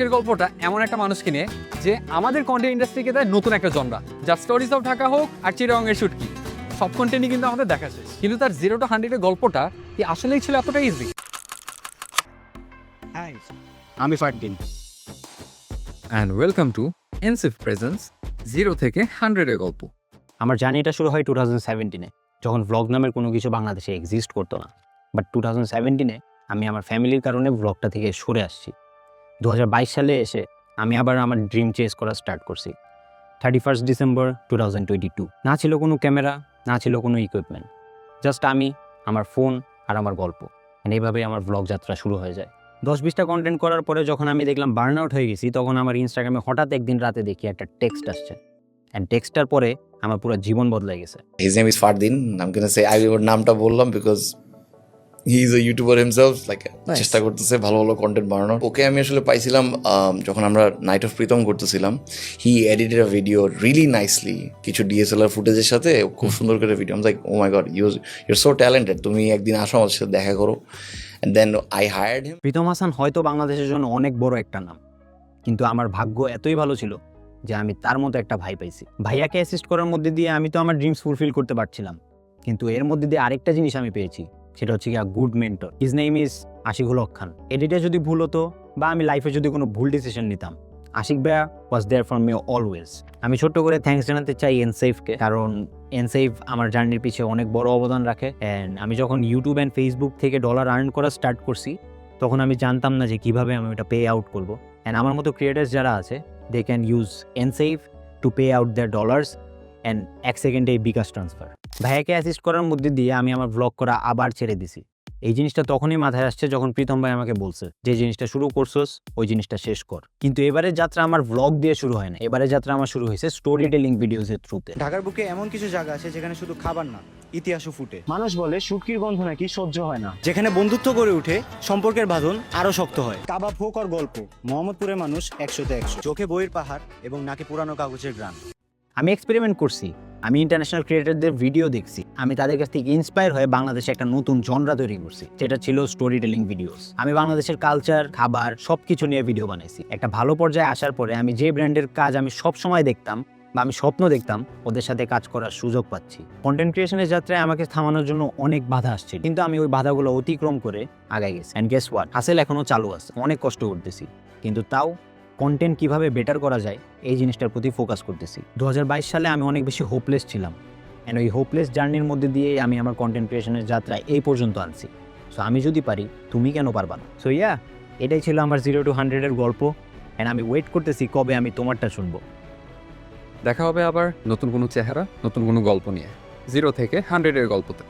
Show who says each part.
Speaker 1: আজকের গল্পটা এমন একটা মানুষকে নিয়ে যে আমাদের কন্টেন্ট ইন্ডাস্ট্রিকে দেয় নতুন একটা জনরা। যার স্টোরিজ অফ ঢাকা হোক আর চিটাগংয়ের শুটকি, সব কন্টেন্টই কিন্তু আমাদের দেখা শেষ, কিন্তু তার 0 to 100 এর গল্পটা কি আসলেই ছিল এতটা ইজি?
Speaker 2: হাই, আমি ফারদিন।
Speaker 1: অ্যান্ড ওয়েলকাম টু এনসিফ প্রেজেন্স 0 থেকে 100 এর গল্প।
Speaker 2: আমার জার্নিটা শুরু হয় 2017-এ, যখন ভ্লগ নামের কোনো কিছু বাংলাদেশে এক্সিস্ট করতো না। বাট 2017-এ আমি আমার ফ্যামিলির কারণে ভ্লগটা থেকে সরে আসছি। 2022 সালে এসে আমি আবার আমার ড্রিম চেস করা স্টার্ট করছি। 31 ডিসেম্বর 2022। না ছিল কোনো ক্যামেরা, না ছিল কোনো ইকুইপমেন্ট, জাস্ট আমি, আমার ফোন আর আমার গল্প। এইভাবেই আমার ভ্লগ যাত্রা শুরু হয়ে যায়। 10-20টা কন্টেন্ট করার পরে যখন আমি দেখলাম বার্ন আউট হয়ে গেছি, তখন আমার ইনস্টাগ্রামে হঠাৎ একদিন রাতে দেখি একটা টেক্সট আসছে। অ্যান্ড টেক্সটটার পরে আমার পুরো জীবন বদলে গেছে।
Speaker 3: His name is Fardin. I'm gonna say ওর নামটা বললাম because he is a YouTuber himself. Like চেষ্টা করতেছে ভালো ভালো কন্টেন্ট বানানোর। ওকে আমি আসলে পাইছিলাম যখন আমরা নাইট অফ প্রীতম করতেছিলাম। He edited a video really nicely, কিছু ডিএসএলআর ফুটেজের সাথে খুব সুন্দর করে ভিডিও। আমি like oh my god, you're so talented, তুমি একদিন আসো আমাদের সাথে দেখা করো। And then I hired him.
Speaker 2: Pritam Hasan হয়তো বাংলাদেশের জন্য অনেক বড় একটা নাম, কিন্তু আমার ভাগ্য এতই ভালো ছিল যে আমি তার মতো একটা ভাই পাইছি। ভাইয়াকে অ্যাসিস্ট করার মধ্যে দিয়ে আমি তো আমার ড্রিমস ফুলফিল করতে পারছিলাম, কিন্তু এর মধ্যে দিয়ে আরেকটা জিনিস আমি পেয়েছি, সেটা হচ্ছে গিয়া good mentor. His name is Ashikul Haque Khan. এডিটে যদি ভুল হতো বা আমি লাইফে যদি কোনো ভুল ডিসিশন নিতাম, আশিক ভাইয়া ওয়াজ দেয়ার ফর মি অলওয়েজ। আমি ছোট্ট করে থ্যাঙ্কস জানাতে চাই এনসেফকে, কারণ এনসেফ আমার জার্নির পিছিয়ে অনেক বড় অবদান রাখে। অ্যান্ড আমি যখন ইউটিউব অ্যান্ড ফেসবুক থেকে ডলার আর্ন করা স্টার্ট করছি, তখন আমি জানতাম না যে কীভাবে আমি ওটা পে আউট করবো। অ্যান্ড আমার মতো ক্রিয়েটার্স যারা আছে, দে ক্যান ইউজ এনসেফ to pay out their dollars and 1 সেকেন্ডে বিকাশ ট্রান্সফার। ভাইয়াকে অ্যাসিস্ট করার মধ্যে দিয়ে আমি আমার ভ্লগ করা আবার ছেড়ে দিছি। এই জিনিসটা তখনই মাথায় আসছে যখন প্রীতম ভাই আমাকে বলছে যে জিনিসটা শুরু করছোস ওই জিনিসটা শেষ কর। কিন্তু এবারের যাত্রা আমার ভ্লগ দিয়ে শুরু হয় না, এবারের যাত্রা আমার শুরু হয়েছে স্টোরি টেলিং ভিডিওসের থ্রুতে।
Speaker 4: ঢাকার বুকে এমন কিছু জায়গা আছে যেখানে শুধু খাবার না, ইতিহাসও ফুটে।
Speaker 5: মানুষ বলে শুটকির গন্ধ নাকি সহ্য হয় না।
Speaker 4: যেখানে বন্ধুত্ব গড়ে উঠে, সম্পর্কের বাঁধন আরো শক্ত হয়। কাবাব হোক আর গল্প, মোহাম্মদপুরের মানুষ 100-তে 100। চোখে বইয়ের পাহাড় এবং নাকে পুরানো কাগজের গ্রাম।
Speaker 2: আমি এক্সপেরিমেন্ট করছি, আমি ইন্টারন্যাশনাল ক্রিয়েটরদের ভিডিও দেখছি, আমি তাদের কাছ থেকে ইন্সপায়ার হয়ে বাংলাদেশে একটা নতুন জনরা তৈরি করছি, যেটা ছিল স্টোরি টেলিং ভিডিওস। আমি বাংলাদেশের কালচার, খাবার সবকিছু নিয়ে ভিডিও বানাইছি। একটা ভালো পর্যায়ে আসার পরে আমি যে ব্র্যান্ডের কাজ আমি সব সময় দেখতাম বা আমি স্বপ্ন দেখতাম, ওদের সাথে কাজ করার সুযোগ পাচ্ছি। কন্টেন্ট ক্রিয়েশনের যাত্রায় আমাকে থামানোর জন্য অনেক বাধা আসছে, কিন্তু আমি ওই বাধাগুলো অতিক্রম করে আগাই গেছি। অ্যান্ড গেস হোয়াট, হাসেল এখনো চালু আছে, অনেক কষ্ট করতেছি, কিন্তু তাও কন্টেন্ট কিভাবে বেটার করা যায় এই জিনিসটার প্রতি ফোকাস করতেছি। 2022 সালে আমি অনেক বেশি হোপলেস ছিলাম, অ্যান্ড ওই হোপলেস জার্নির মধ্যে দিয়ে আমি আমার কন্টেন্ট ক্রিয়েশনের যাত্রা এই পর্যন্ত আনছি। সো আমি যদি পারি, তুমি কেন পারবা না? সো এটাই ছিল আমার 0 to 100 এর গল্প, অ্যান্ড আমি ওয়েট করতেছি কবে আমি তোমারটা শুনবো।
Speaker 1: দেখা হবে আবার নতুন কোনো চেহারা, নতুন কোনো গল্প নিয়ে 0 থেকে 100 এর গল্পতে।